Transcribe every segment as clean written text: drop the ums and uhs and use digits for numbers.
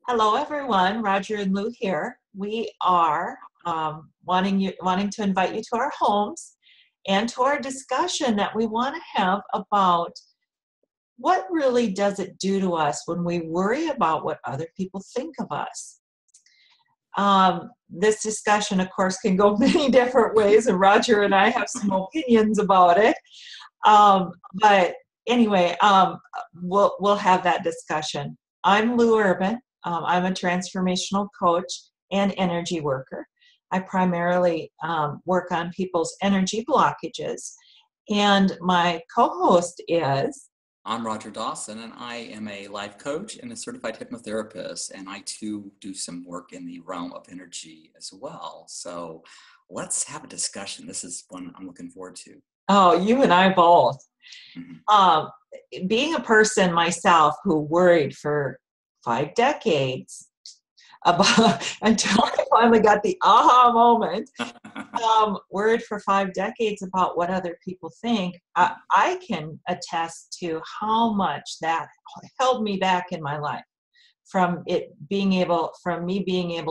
Hello, everyone. Roger and Lou here. We are wanting to invite you to our homes and to our discussion that we want to have about what really does it do to us when we worry about what other people think of us. This discussion, of course, can go many different ways, and Roger and I have some opinions about it. But anyway, we'll have that discussion. I'm Lou Urban. I'm a transformational coach and energy worker. I primarily work on people's energy blockages. And my co-host is. I'm Roger Dawson, and I am a life coach and a certified hypnotherapist, and I too do some work in the realm of energy as well. So let's have a discussion. This is one I'm looking forward to. Oh, you and I both. Mm-hmm. Being a person myself who worried for 5 decades about until I finally got the aha moment. Worried for 5 decades about what other people think. I can attest to how much that held me back in my life from me being able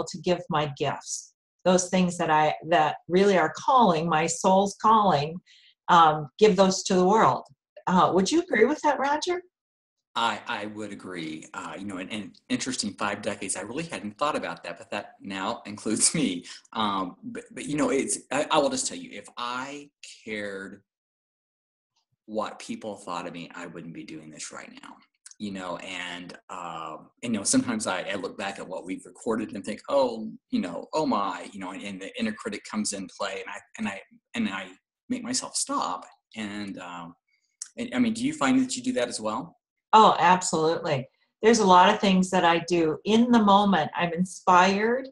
to give my gifts, those things that really are calling, my soul's calling, give those to the world. Would you agree with that, Roger? I would agree. In interesting 5 decades, I really hadn't thought about that, but that now includes me. But I will just tell you, if I cared what people thought of me, I wouldn't be doing this right now. Sometimes I look back at what we've recorded and think, oh my, and the inner critic comes in play, and I make myself stop. Do you find that you do that as well? Oh, absolutely. There's a lot of things that I do in the moment. I'm inspired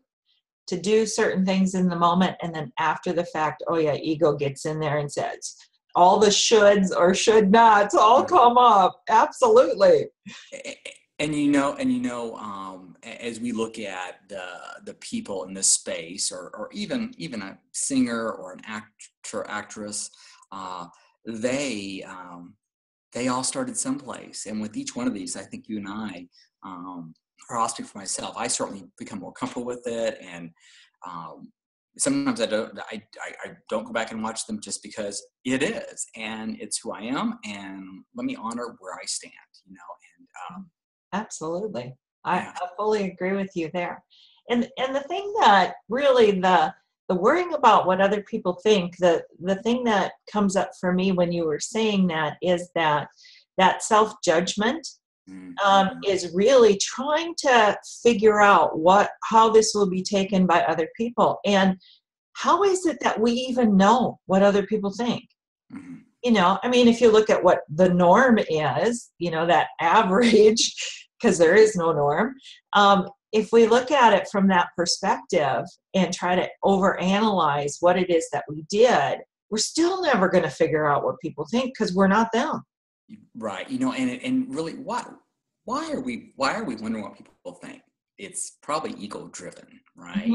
to do certain things in the moment. And then after the fact, oh yeah, ego gets in there and says, all the shoulds or should nots all come up. Absolutely. As we look at the people in this space, or even a singer or an actress, they all started someplace. And with each one of these, I think you and I, or I'll speak for myself, I certainly become more comfortable with it. And sometimes I don't go back and watch them just because it is, and it's who I am. And let me honor where I stand, Absolutely. I fully agree with you there. And the thing that really the worrying about what other people think, the thing that comes up for me when you were saying that is that self-judgment is really trying to figure out how this will be taken by other people. And how is it that we even know what other people think? Mm-hmm. If you look at what the norm is, that average, because there is no norm. If we look at it from that perspective and try to overanalyze what it is that we did, we're still never going to figure out what people think because we're not them. Right. And really, why are we wondering what people think? It's probably ego driven, right?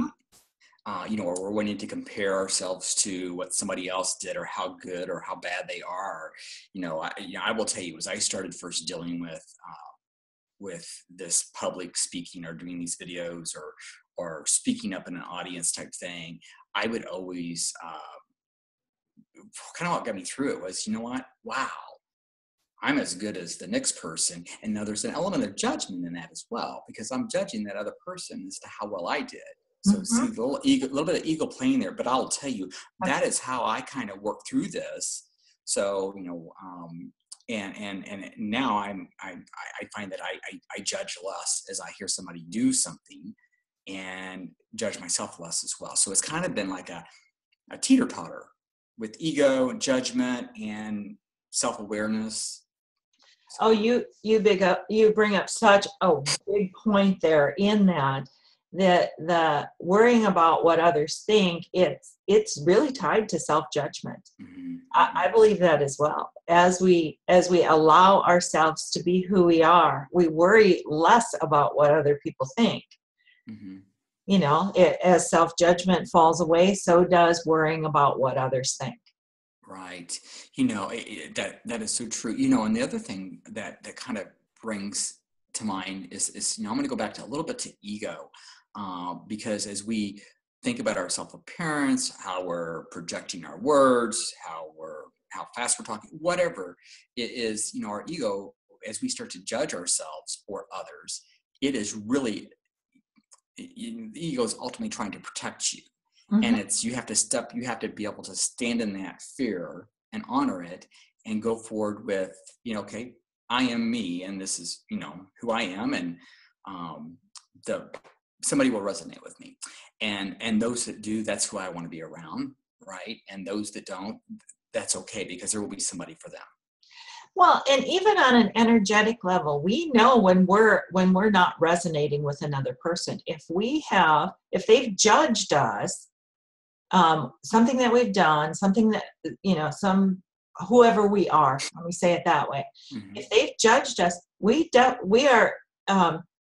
Mm-hmm. Or we're wanting to compare ourselves to what somebody else did, or how good or how bad they are. I will tell you, as I started first dealing with this public speaking, or doing these videos, or speaking up in an audience type thing, I would always kind of what got me through it was, wow, I'm as good as the next person. And now there's an element of judgment in that as well, because I'm judging that other person as to how well I did. So see a little bit of ego playing there, but I'll tell you, that is how I kind of work through this. So, and now I find that I judge less as I hear somebody do something, and judge myself less as well. So it's kind of been like a teeter-totter with ego and judgment and self-awareness. Oh, you bring up such a big point there, in that the worrying about what others think, it's really tied to self-judgment. Mm-hmm. I believe that as well. As we allow ourselves to be who we are, we worry less about what other people think. Mm-hmm. As self-judgment falls away, so does worrying about what others think. Right. That is so true. And the other thing that kind of brings to mind is I'm going to go back to a little bit to ego, because as we think about our self-appearance, how we're projecting our words, how fast we're talking, whatever it is, our ego, as we start to judge ourselves or others, it is really, the ego is ultimately trying to protect you. And you have to be able to stand in that fear and honor it and go forward with, okay, I am me, and this is, who I am, and somebody will resonate with me. And those that do, that's who I want to be around, right? And those that don't, that's okay, because there will be somebody for them. Well, and even on an energetic level, we know when we're not resonating with another person. If they've judged us, something that we've done, something that, whoever we are, let me say it that way. Mm-hmm. If they've judged us, we are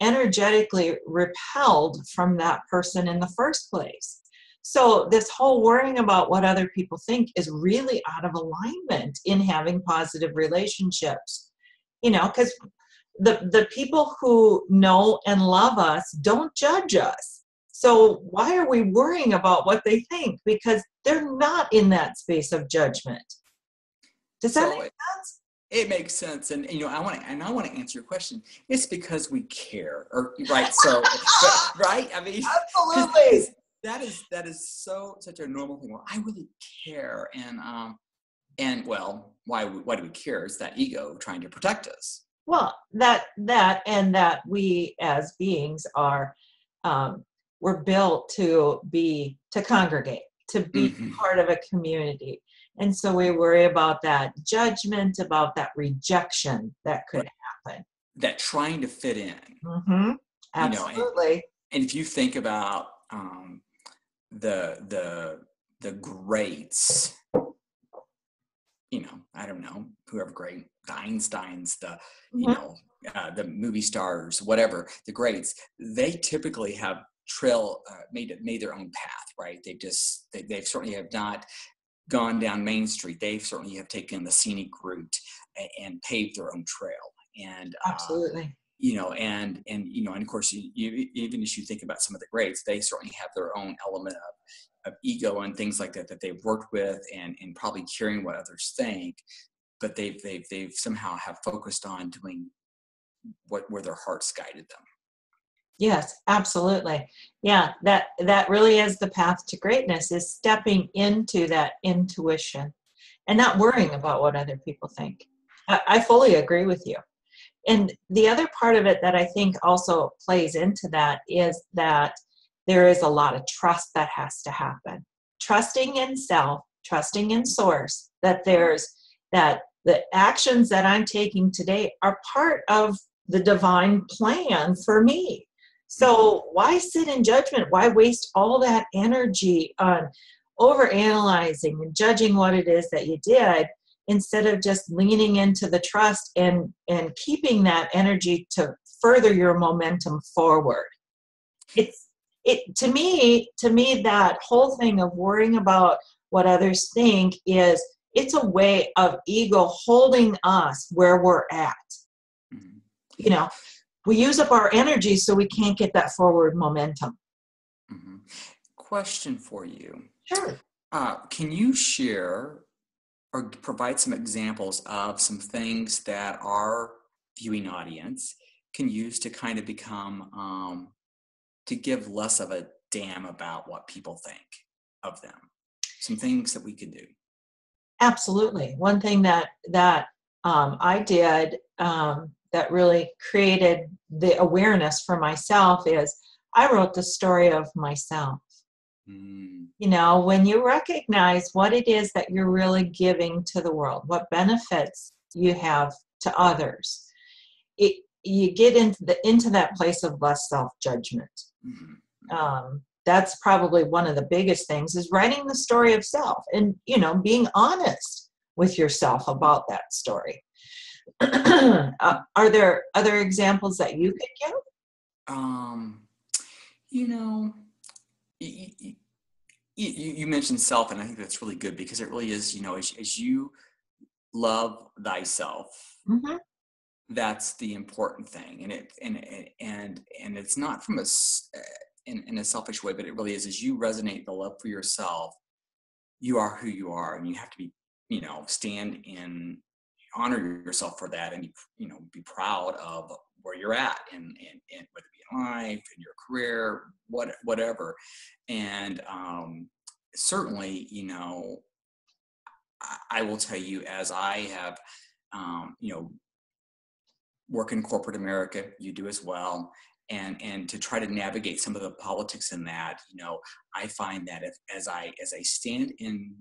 energetically repelled from that person in the first place. So this whole worrying about what other people think is really out of alignment in having positive relationships, because the people who know and love us don't judge us. So why are we worrying about what they think? Because they're not in that space of judgment. Does that make sense? It makes sense, and I want to answer your question. It's because we care, right? So, right? I mean, absolutely. That is such a normal thing. Well, I really care, and well, why do we care? It's that ego trying to protect us. Well, that we as beings are, we're built to congregate, to be part of a community. And so we worry about that judgment, about that rejection that could happen. That trying to fit in. Mm-hmm. Absolutely. And if you think about the greats, I don't know, whoever great, the Einsteins, the movie stars, whatever, the greats, they typically have made their own path, right? They've certainly have not gone down Main Street. They certainly have taken the scenic route and paved their own trail. And absolutely, and of course, even as you think about some of the greats, they certainly have their own element of ego and things like that they've worked with, and probably caring what others think. But they've somehow have focused on doing where their hearts guided them. Yes, absolutely. Yeah, that really is the path to greatness, is stepping into that intuition and not worrying about what other people think. I fully agree with you. And the other part of it that I think also plays into that is that there is a lot of trust that has to happen. Trusting in self, trusting in source, that the actions that I'm taking today are part of the divine plan for me. So why sit in judgment? Why waste all that energy on overanalyzing and judging what it is that you did, instead of just leaning into the trust and keeping that energy to further your momentum forward? To me, that whole thing of worrying about what others think it's a way of ego holding us where we're at. We use up our energy, so we can't get that forward momentum. Mm-hmm. Question for you. Sure. Can you share or provide some examples of some things that our viewing audience can use to kind of become, to give less of a damn about what people think of them? Some things that we could do. Absolutely. One thing that I did that really created the awareness for myself is I wrote the story of myself. When you recognize what it is that you're really giving to the world, what benefits you have to others, you get into that place of less self-judgment. That's probably one of the biggest things, is writing the story of self and, being honest with yourself about that story. Are there other examples that you could give? You mentioned self, and I think that's really good, because it really is, as you love thyself, that's the important thing. And it's not from in a selfish way, but it really is, as you resonate the love for yourself, you are who you are, and you have to be, stand in, honor yourself for that, and be proud of where you're at, and whether it be in life, in your career, whatever. And certainly, I will tell you, as I have, work in corporate America, you do as well. And to try to navigate some of the politics in that, I find that as I stand in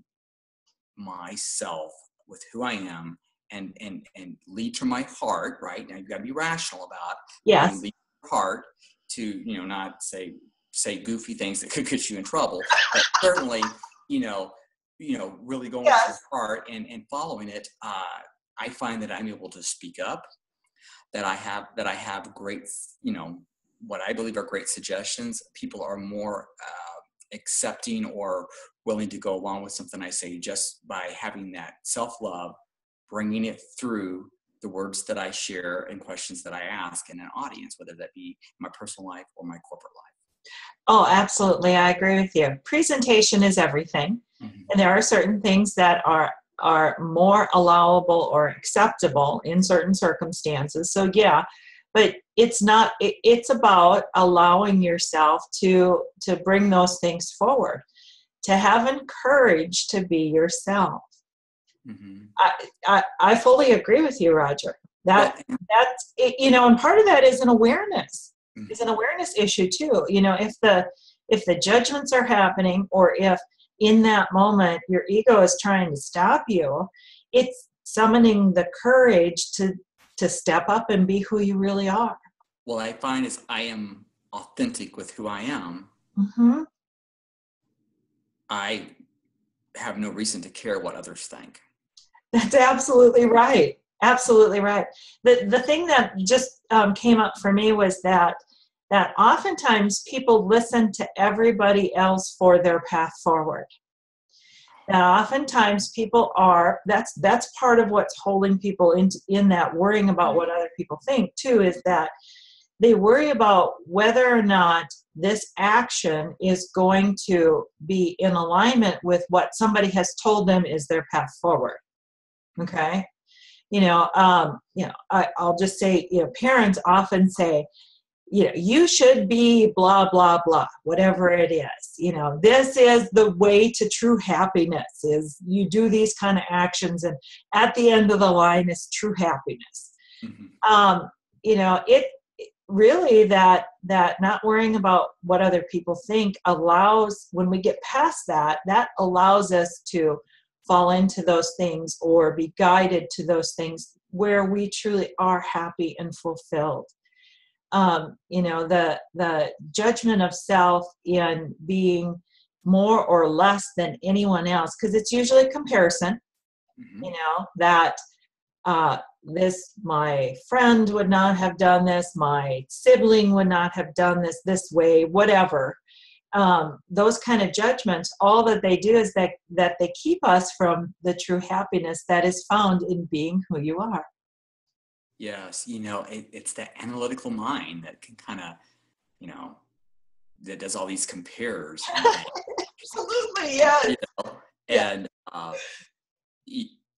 myself with who I am, and lead from my heart, right? Now you've got to be rational about, Yes. lead your heart to, not say goofy things that could get you in trouble, but certainly, really going with your heart and following it. I find that I'm able to speak up, that I have great, what I believe are great suggestions. People are more accepting or willing to go along with something I say, just by having that self-love, bringing it through the words that I share and questions that I ask in an audience, whether that be my personal life or my corporate life. Oh, absolutely. I agree with you. Presentation is everything. Mm-hmm. And there are certain things that are more allowable or acceptable in certain circumstances. So yeah, but it's not, it's about allowing yourself to bring those things forward, to have courage to be yourself. Mm-hmm. I fully agree with you, Roger. That's and part of that is an awareness. Mm-hmm. It's an awareness issue too. If the judgments are happening, or if in that moment your ego is trying to stop you, it's summoning the courage to step up and be who you really are. Well, I find is I am authentic with who I am. Mm-hmm. I have no reason to care what others think. That's absolutely right. Absolutely right. The thing that just came up for me was that oftentimes people listen to everybody else for their path forward. Now, oftentimes people that's part of what's holding people in that worrying about what other people think too, is that they worry about whether or not this action is going to be in alignment with what somebody has told them is their path forward. Okay. I'll just say, parents often say, you should be blah, blah, blah, whatever it is. This is the way to true happiness, is you do these kind of actions, and at the end of the line is true happiness. Mm-hmm. It really, that not worrying about what other people think allows, when we get past that allows us to fall into those things or be guided to those things where we truly are happy and fulfilled. The judgment of self in being more or less than anyone else, because it's usually comparison. Mm-hmm. That my friend would not have done this, my sibling would not have done this way, whatever. Those kind of judgments, all that they do is that they keep us from the true happiness that is found in being who you are. Yes, it's that analytical mind that can kind of, that does all these compares. Absolutely, yeah.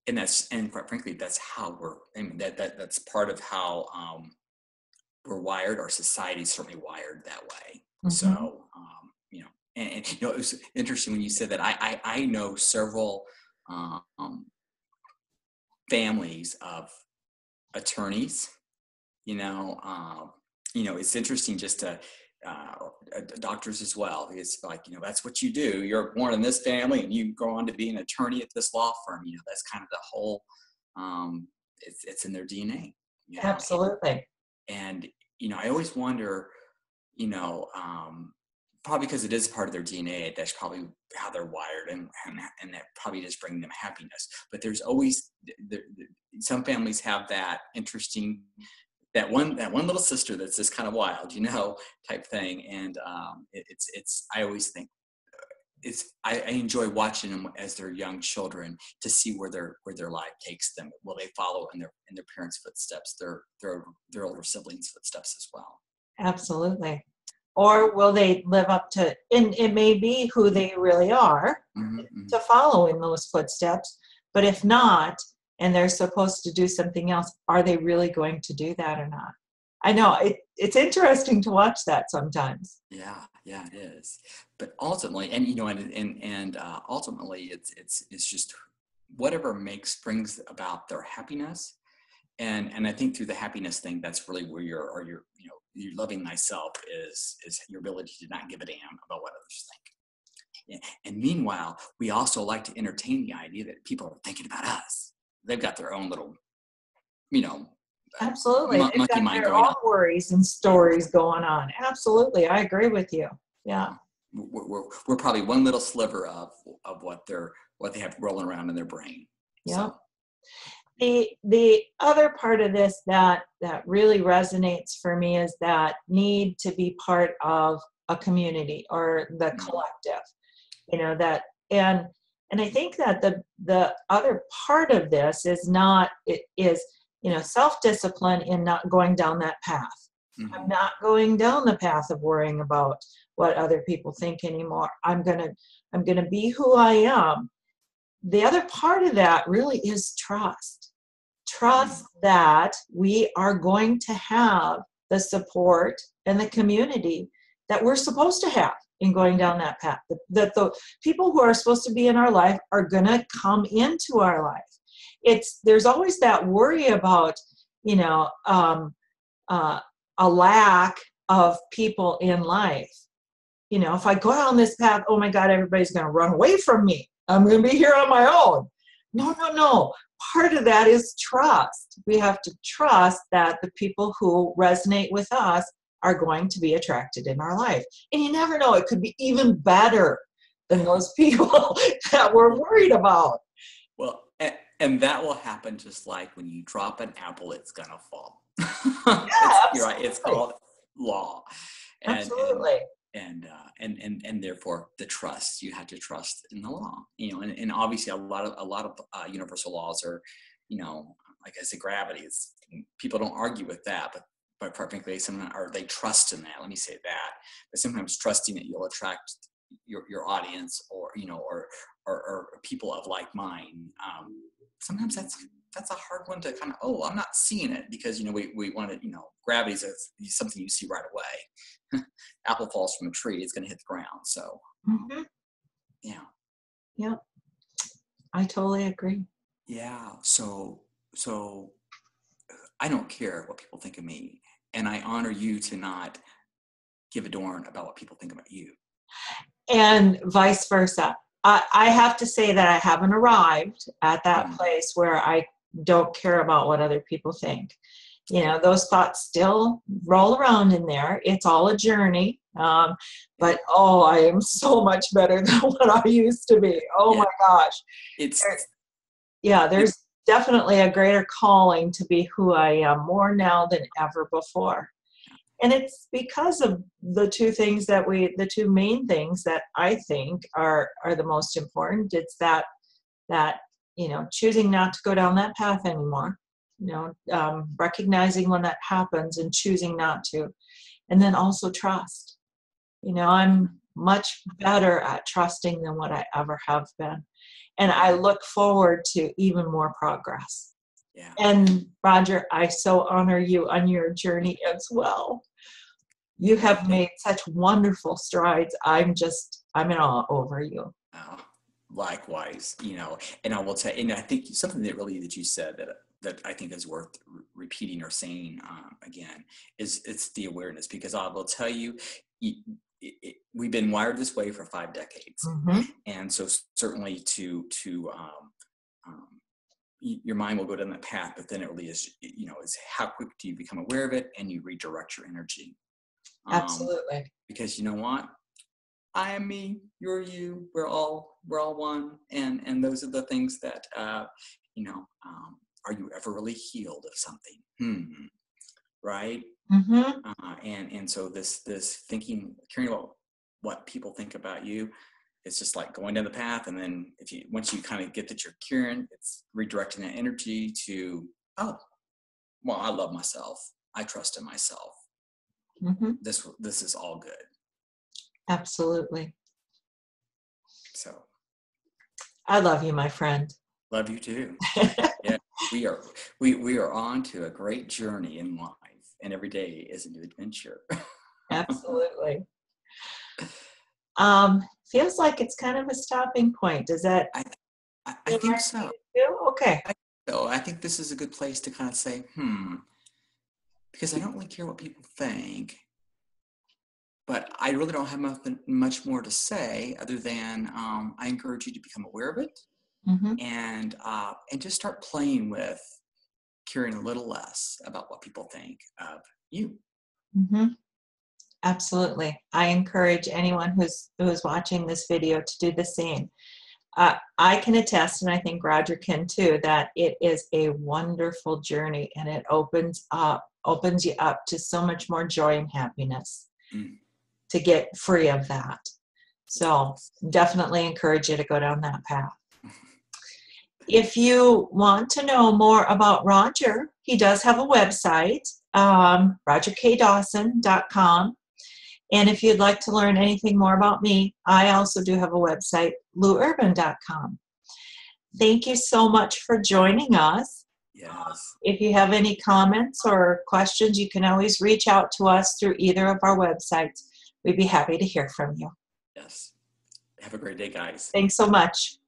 And quite frankly, that's how that's part of how we're wired. Our society is certainly wired that way. Mm-hmm. So, it was interesting when you said that. I know several families of attorneys. It's interesting just to doctors as well. It's like, that's what you do. You're born in this family and you go on to be an attorney at this law firm. That's kind of the whole, it's in their DNA. Absolutely. And I always wonder, probably because it is part of their DNA, that's probably how they're wired, and that probably does bring them happiness. But there's always, some families have that interesting, that one little sister that's just kind of wild, type thing. And it's I always think I enjoy watching them as they're young children to see where their life takes them. Will they follow in their parents' footsteps, their older siblings' footsteps as well? Absolutely. Or will they live up to, and it may be who they really are, to follow in those footsteps. But if not, and they're supposed to do something else, are they really going to do that or not? I know it's interesting to watch that sometimes. Yeah, it is. But ultimately, and ultimately, it's just whatever brings about their happiness. And I think through the happiness thing, that's really where your loving thyself is your ability to not give a damn about what others think. Yeah. And meanwhile, we also like to entertain the idea that people are thinking about us. They've got their own little, Absolutely. They've monkey got mind their going own on. worries and stories going on. Absolutely. I agree with you. Yeah. We're probably one little sliver of what they have rolling around in their brain. Yeah. So. The other part of this that really resonates for me is that need to be part of a community or the collective, that, and I think that the other part of this is self-discipline in not going down that path. Mm-hmm. I'm not going down the path of worrying about what other people think anymore. I'm gonna be who I am. The other part of that really is trust. Trust that we are going to have the support and the community that we're supposed to have in going down that path. That the people who are supposed to be in our life are going to come into our life. There's always that worry about, a lack of people in life. If I go down this path, oh my God, everybody's going to run away from me. I'm going to be here on my own. No. Part of that is trust. We have to trust that the people who resonate with us are going to be attracted in our life. And you never know, it could be even better than those people that we're worried about. Well, and that will happen just like when you drop an apple, it's going to fall. Yeah, You're right. It's called law. Absolutely. And therefore the trust, you have to trust in the law, and obviously a lot of universal laws are, like I said, gravity is, people don't argue with that, but frankly, sometimes, or they trust in that, let me say that, but sometimes trusting that you'll attract your audience, or or people of like mind. Sometimes that's a hard one to kind of, I'm not seeing it, because we want to, gravity is something you see right away. Apple falls from a tree, it's going to hit the ground. So yeah, I totally agree. Yeah, so I don't care what people think of me, and I honor you to not give a darn about what people think about you, and vice versa. I have to say that I haven't arrived at that place where I don't care about what other people think. Those thoughts still roll around in there. It's all a journey. But I am so much better than what I used to be. My gosh. There's definitely a greater calling to be who I am, more now than ever before. And it's because of the two main things that I think are the most important. It's that choosing not to go down that path anymore, recognizing when that happens and choosing not to. And then also trust. I'm much better at trusting than what I ever have been. And I look forward to even more progress. Yeah. And Roger, I so honor you on your journey as well. You have made such wonderful strides. I'm in awe over you. Likewise, and I will tell you, and I think something that you said that I think is worth repeating or saying again is it's the awareness, because I will tell you, we've been wired this way for 5 decades. And so certainly your mind will go down that path, but then it really is, is how quick do you become aware of it and you redirect your energy. Absolutely. Because you know what? I am me, you're you, we're all one. And those are the things that, are you ever really healed of something? Right? And so this thinking, caring about what people think about you, it's just like going down the path. And then once you kind of get that you're curing, it's redirecting that energy to, oh, well, I love myself. I trust in myself. Mm-hmm. This is all good. Absolutely. So I love you, my friend. Love you too. Yeah, we are on to a great journey in life, and every day is a new adventure. Absolutely. Feels like it's kind of a stopping point. Does that? I think so. Okay. I think this is a good place to kind of say, because I don't really care what people think, but I really don't have much more to say other than I encourage you to become aware of it. Mm-hmm. And just start playing with caring a little less about what people think of you. Mm-hmm. Absolutely. I encourage anyone who's watching this video to do the same. I can attest, and I think Roger can too, that it is a wonderful journey, and it opens you up to so much more joy and happiness to get free of that. So definitely encourage you to go down that path. If you want to know more about Roger, he does have a website, rogerkdawson.com. And if you'd like to learn anything more about me, I also do have a website, louurban.com. Thank you so much for joining us. Yes. If you have any comments or questions, you can always reach out to us through either of our websites. We'd be happy to hear from you. Yes. Have a great day, guys. Thanks so much.